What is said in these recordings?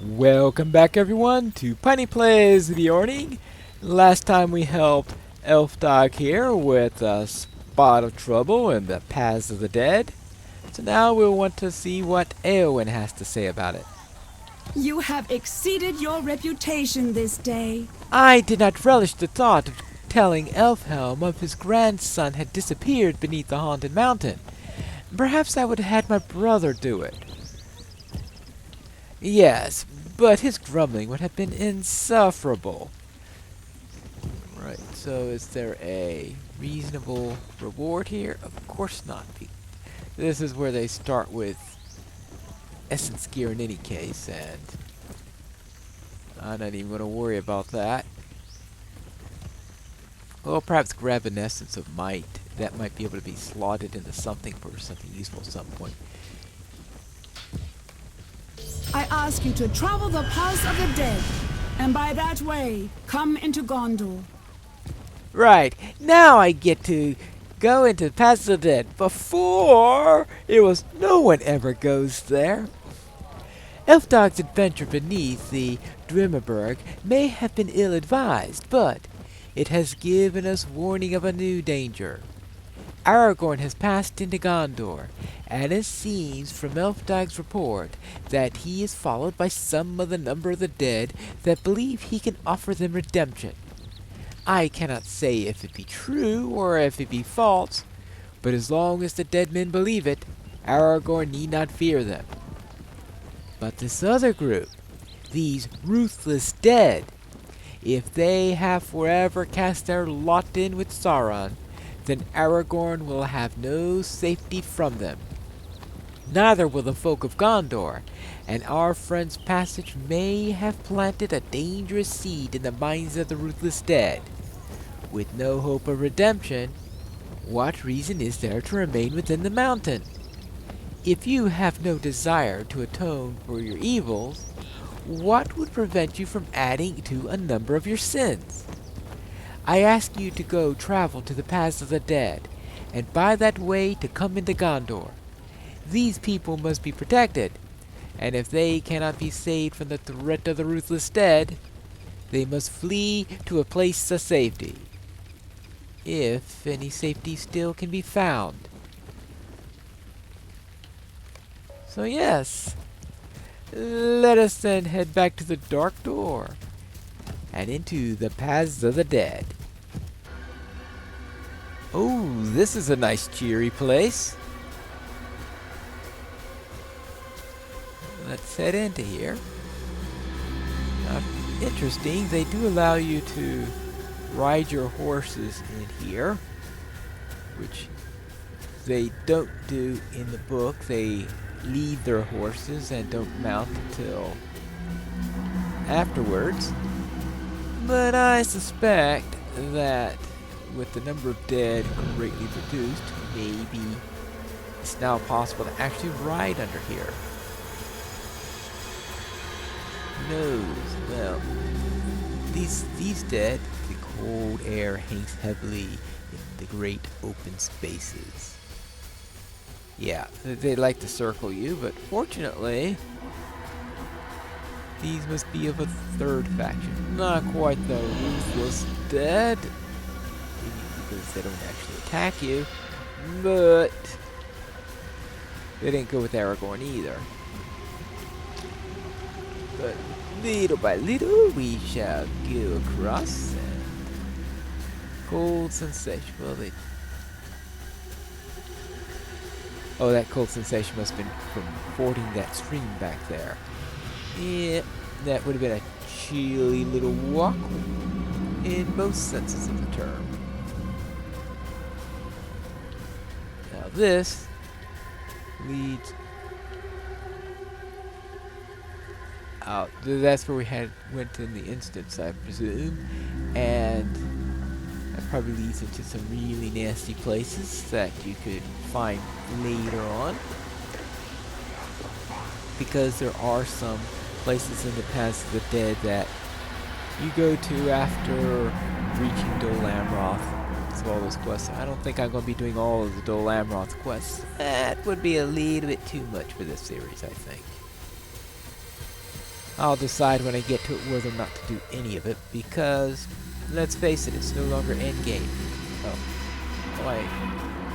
Welcome back everyone to Piney Plays Beorning. Last time we helped Elf Dog here with a spot of trouble in the Paths of the Dead. So now we'll want to see what Eowyn has to say about it. You have exceeded your reputation this day. I did not relish the thought of telling Elfhelm of his grandson had disappeared beneath the haunted mountain. Perhaps I would have had my brother do it. Yes, but his grumbling would have been insufferable. Right, so is there a reasonable reward here? Of course not. This is where they start with essence gear in any case, and I'm not even going to worry about that. Well, perhaps grab an essence of might. That might be able to be slotted into something for something useful at some point. I ask you to travel the paths of the dead, and by that way, come into Gondor. Right, now I get to go into the Paths of the Dead. Before, it was no one ever goes there. Elfdog's adventure beneath the Drimmerberg may have been ill-advised, but it has given us warning of a new danger. Aragorn has passed into Gondor, and it seems from Elfdog's report that he is followed by some of the number of the dead that believe he can offer them redemption. I cannot say if it be true or if it be false, but as long as the dead men believe it, Aragorn need not fear them. But this other group, these ruthless dead, if they have forever cast their lot in with Sauron, then Aragorn will have no safety from them. Neither will the folk of Gondor, and our friend's passage may have planted a dangerous seed in the minds of the ruthless dead. With no hope of redemption, what reason is there to remain within the mountain? If you have no desire to atone for your evils, what would prevent you from adding to a number of your sins? I ask you to go travel to the paths of the dead, and by that way to come into Gondor. These people must be protected, and if they cannot be saved from the threat of the ruthless dead, they must flee to a place of safety. If any safety still can be found. So yes, let us then head back to the Dark Door and into the Paths of the Dead. Oh, this is a nice cheery place. Let's head into here. Interesting, they do allow you to ride your horses in here, which they don't do in the book. They lead their horses and don't mount until afterwards. But I suspect that with the number of dead greatly reduced, maybe it's now possible to actually ride under here. Who knows? Well, these dead, the cold air hangs heavily in the great open spaces. Yeah, they like to circle you, but fortunately, these must be of a third faction. Not quite the ruthless dead, because they don't actually attack you, but they didn't go with Aragorn either. But little by little, we shall go across, and cold sensation. Well, oh, that cold sensation must have been from fording that stream back there. Yeah, that would have been a chilly little walk in both senses of the term. Now this leads out. That's where we went in the instance, I presume, and that probably leads into some really nasty places that you could find later on, because there are some places in the Paths of the Dead that you go to after reaching Dol Amroth. So all those quests. I don't think I'm going to be doing all of the Dol Amroth quests. That would be a little bit too much for this series, I think. I'll decide when I get to it whether or not to do any of it, because, let's face it, it's no longer endgame. Oh, I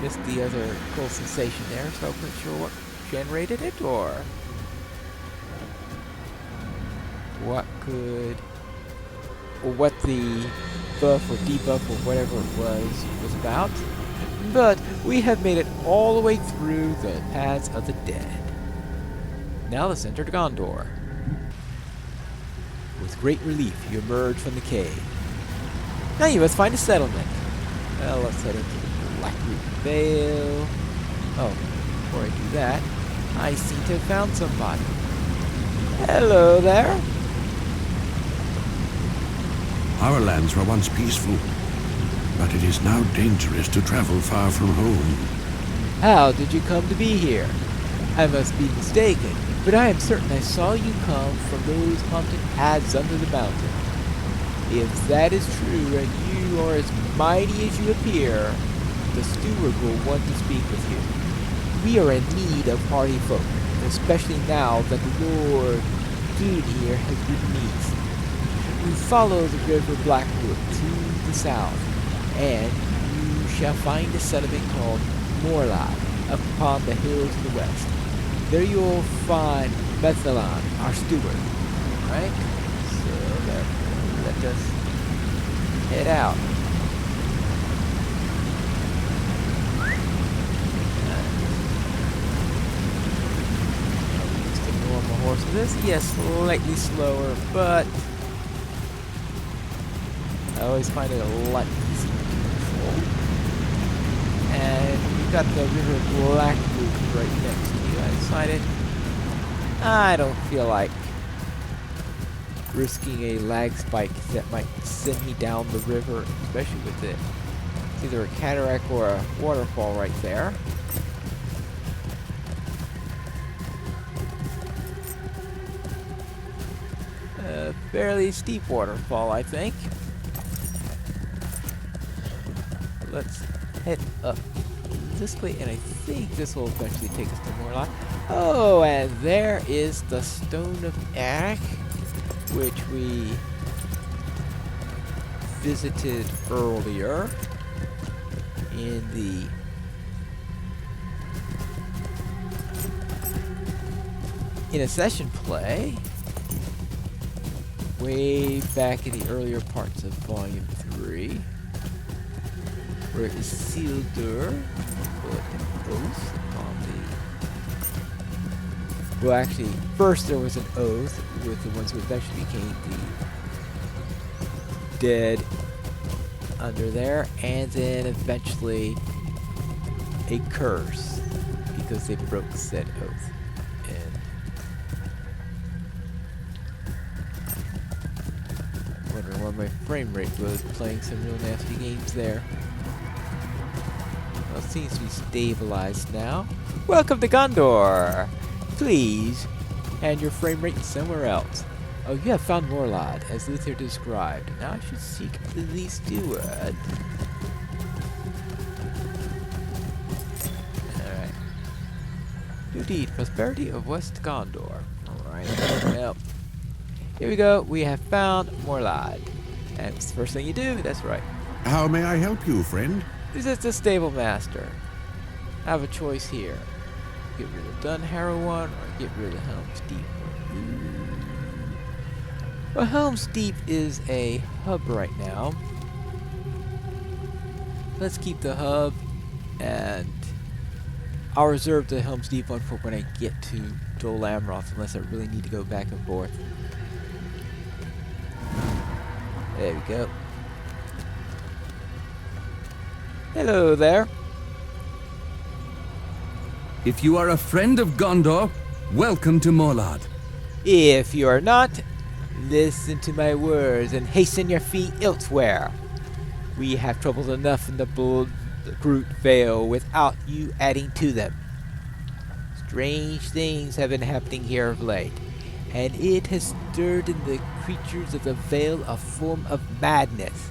missed the other cool sensation there, so I wasn't sure what generated it, or what could, or what the buff or debuff or whatever it was about. But we have made it all the way through the Paths of the Dead. Now let's enter Gondor. With great relief, you emerge from the cave. Now you must find a settlement. Well, let's head into the Blackroot Vale. Oh, before I do that, I seem to have found somebody. Hello there. Our lands were once peaceful, but it is now dangerous to travel far from home. How did you come to be here? I must be mistaken, but I am certain I saw you come from those haunted paths under the mountain. If that is true and you are as mighty as you appear, the steward will want to speak with you. We are in need of hardy folk, especially now that the Lord Gunir has released. We follow the river Blackwood to the south, and you shall find a settlement called Morlad up upon the hills to the west. There you will find Bethalan, our steward. Right? So let us head out. Just a normal horse for this. Yes, slightly slower, but I always find it a lot easier to control. And you've got the river Blackwood right next to you. I decided I don't feel like risking a lag spike that might send me down the river, especially with it. It's either a cataract or a waterfall right there. A fairly steep waterfall, I think. Let's head up this way, and I think this will eventually take us to Morlock. Oh, and there is the Stone of Eric, which we visited earlier in the a session play way back in the earlier parts of Volume 3. Where Isildur put an oath upon the... Well, actually, first there was an oath with the ones who eventually became the dead under there, and then eventually a curse because they broke said oath. And wondering why my frame rate was playing some real nasty games there. Well, it seems to be stabilized now. Welcome to Gondor! Please, hand your frame rate somewhere else. Oh, you have found Morlad, as Luther described. Now I should seek the steward. Alright. New deed, prosperity of West Gondor. Alright, well. Here we go, we have found Morlad. And it's the first thing you do, that's right. How may I help you, friend? Visit the stable master. I have a choice here. Get rid of Dunharrow or get rid of Helm's Deep. Well, Helm's Deep is a hub right now. Let's keep the hub, and I'll reserve the Helm's Deep one for when I get to Dol Amroth, unless I really need to go back and forth. There we go. Hello there. If you are a friend of Gondor, welcome to Morlad. If you are not, listen to my words and hasten your feet elsewhere. We have troubles enough in the Blackroot Vale without you adding to them. Strange things have been happening here of late, and it has stirred in the creatures of the Vale a form of madness.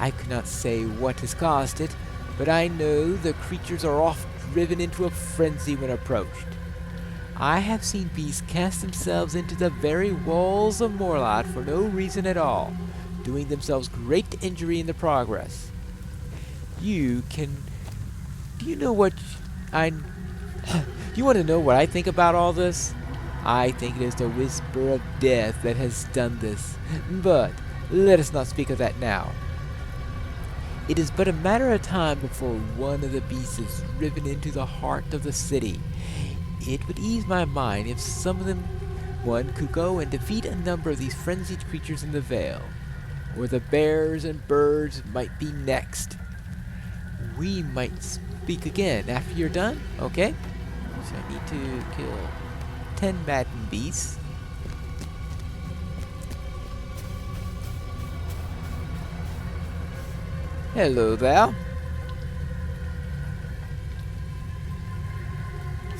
I could not say what has caused it, but I know the creatures are oft driven into a frenzy when approached. I have seen beasts cast themselves into the very walls of Morlot for no reason at all, doing themselves great injury in the progress. Do you know what I... You want to know what I think about all this? I think it is the whisper of death that has done this. But let us not speak of that now. It is but a matter of time before one of the beasts is driven into the heart of the city. It would ease my mind if some of them one could go and defeat a number of these frenzied creatures in the Vale. Or the bears and birds might be next. We might speak again after you're done, okay? So I need to kill 10 maddened beasts. Hello there.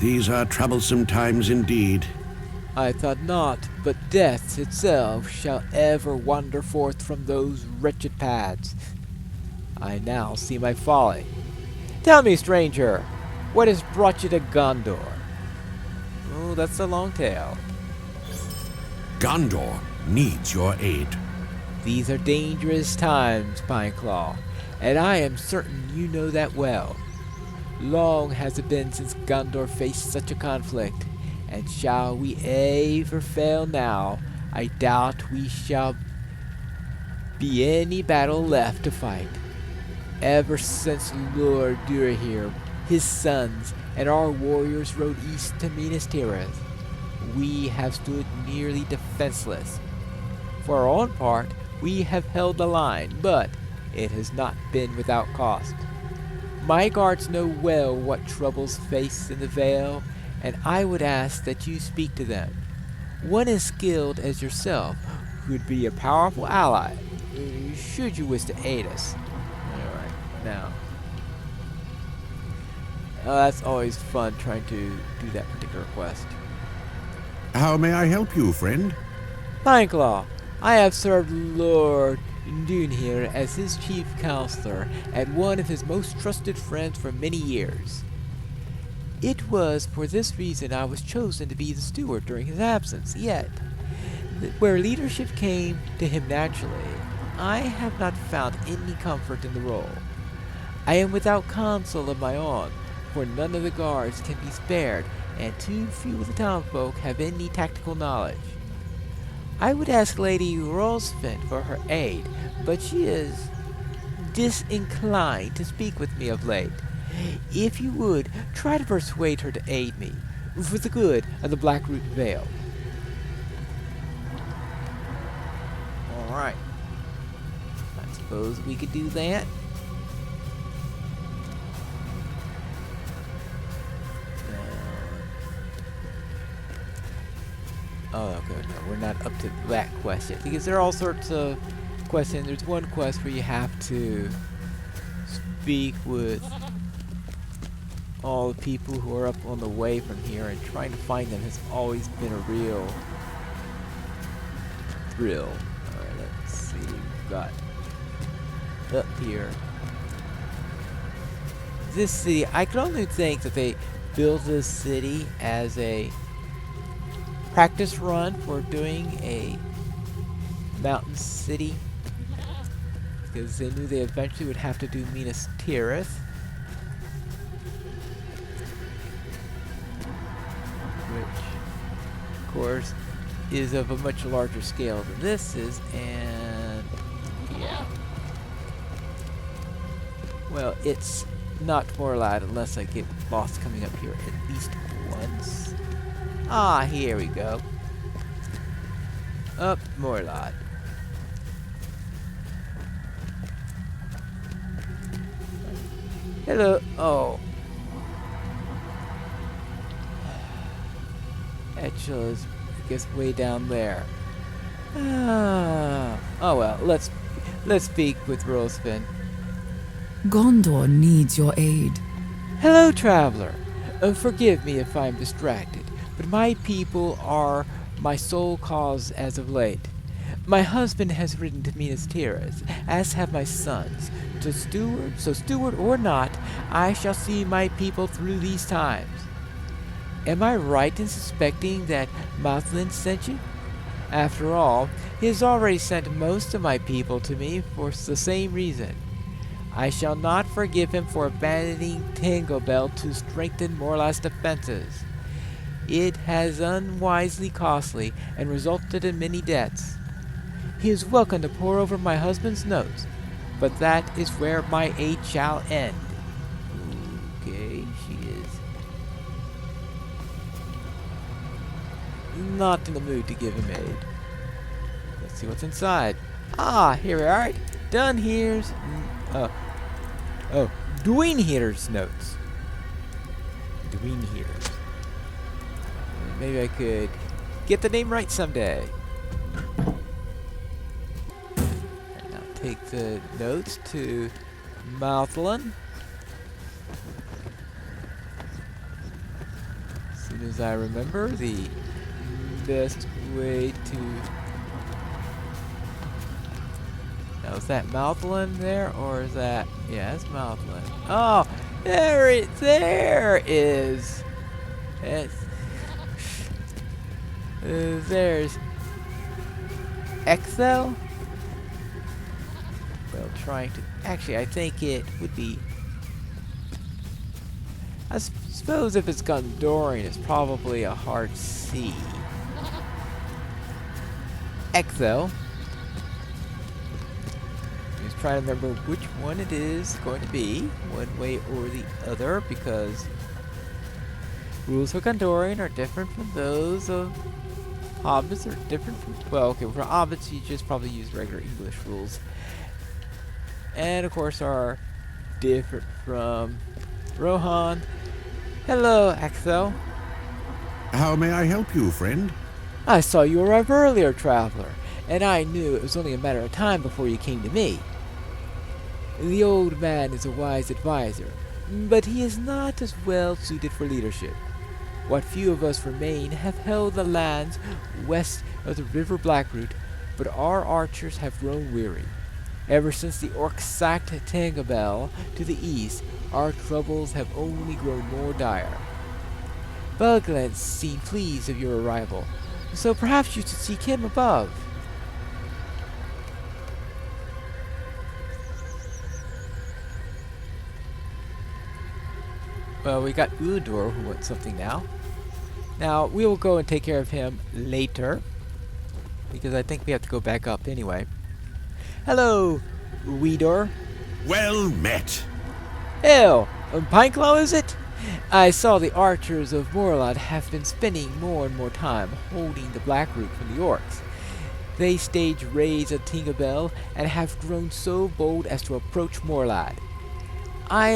These are troublesome times indeed. I thought not, but death itself shall ever wander forth from those wretched paths. I now see my folly. Tell me, stranger, what has brought you to Gondor? Oh, that's a long tale. Gondor needs your aid. These are dangerous times, Pineclaw, and I am certain you know that well. Long has it been since Gondor faced such a conflict, and shall we ever fail now, I doubt we shall be any battle left to fight. Ever since Lord Durahir, his sons, and our warriors rode east to Minas Tirith, we have stood nearly defenseless. For our own part, we have held the line, but it has not been without cost. My guards know well what troubles face in the Vale, and I would ask that you speak to them. One as skilled as yourself would be a powerful ally, should you wish to aid us. Alright, now. That's always fun trying to do that particular quest. How may I help you, friend? Pineclaw, I have served Lord Dunhir as his chief counselor and one of his most trusted friends for many years. It was for this reason I was chosen to be the steward during his absence, yet, where leadership came to him naturally, I have not found any comfort in the role. I am without counsel of my own, for none of the guards can be spared, and too few of the townfolk have any tactical knowledge. I would ask Lady Rolsfin for her aid, but she is disinclined to speak with me of late. If you would, try to persuade her to aid me, for the good of the Blackroot Vale. Alright. I suppose we could do that. Oh, okay, no, we're not up to that quest yet, because there are all sorts of questions. There's one quest where you have to speak with all the people who are up on the way from here, and trying to find them has always been a real thrill. Alright, let's see, we've got up here. This city, I can only think that they built this city as a practice run for doing a mountain city, because they knew they eventually would have to do Minas Tirith, which of course is of a much larger scale than this is, and yeah, well, it's not Morlad unless I get lost coming up here at least once. Ah, here we go. Up Morlad. Hello. Oh. Etchel is, I guess, way down there. Ah. Oh well. Let's speak with Rolsfin. Gondor needs your aid. Hello, traveler. Forgive me if I'm distracted, but my people are my sole cause as of late. My husband has ridden to Minas Tirith, as have my sons. So steward or not, I shall see my people through these times. Am I right in suspecting that Mothland sent you? After all, he has already sent most of my people to me for the same reason. I shall not forgive him for abandoning Tinglebell to strengthen Morla's defenses. It has unwisely costly and resulted in many deaths. He is welcome to pore over my husband's notes, but that is where my aid shall end. Okay, she is not in the mood to give him aid. Let's see what's inside. Ah, here we are. Done here's Dwayne Here's notes. Dwayne Here's. Maybe I could get the name right someday. And now take the notes to Mothland. As soon as I remember the best way to... Now, is that Mothland there, or is that... Yeah, it's Mothland. Oh, there is... there's... Excel? Well, trying to... Actually, I think it would be... I suppose if it's Gondorian, it's probably a hard C. Excel. Just trying to remember which one it is going to be, one way or the other, because rules for Gondorian are different from those of Hobbits, are different from... Well, okay, for Hobbits, you just probably use regular English rules. And, of course, are different from Rohan. Hello, Axel. How may I help you, friend? I saw you arrive earlier, traveler, and I knew it was only a matter of time before you came to me. The old man is a wise advisor, but he is not as well suited for leadership. What few of us remain have held the lands west of the River Blackroot, but our archers have grown weary. Ever since the orcs sacked Tinglebell to the east, our troubles have only grown more dire. Bugland seemed pleased of your arrival, so perhaps you should seek him above. Well, we got Udor who wants something now. Now, we will go and take care of him later, because I think we have to go back up anyway. Hello, Weedor. Well met. Hell, Pineclaw is it? I saw the archers of Morlad have been spending more and more time holding the Blackroot from the orcs. They stage raids at Tinglebell and have grown so bold as to approach Morlad. I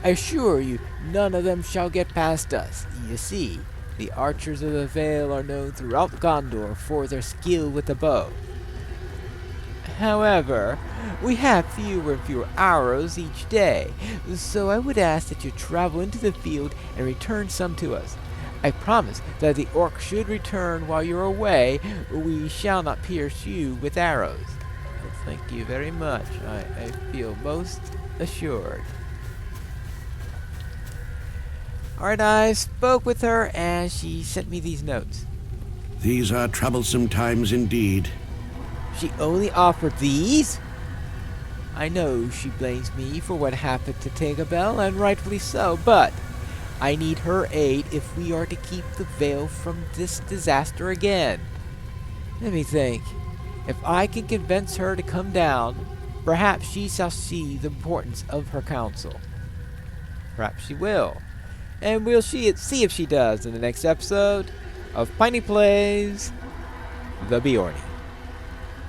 assure you, none of them shall get past us. You see, the archers of the Vale are known throughout Gondor for their skill with the bow. However, we have fewer and fewer arrows each day, so I would ask that you travel into the field and return some to us. I promise that if the orc should return while you're away, we shall not pierce you with arrows. Well, thank you very much. I feel most assured. Alright, I spoke with her and she sent me these notes. These are troublesome times indeed. She only offered these? I know she blames me for what happened to Tinglebell, and rightfully so, but I need her aid if we are to keep the Vale from this disaster again. Let me think. If I can convince her to come down, perhaps she shall see the importance of her counsel. Perhaps she will. And we'll see if she does in the next episode of Piney Plays The Beorning.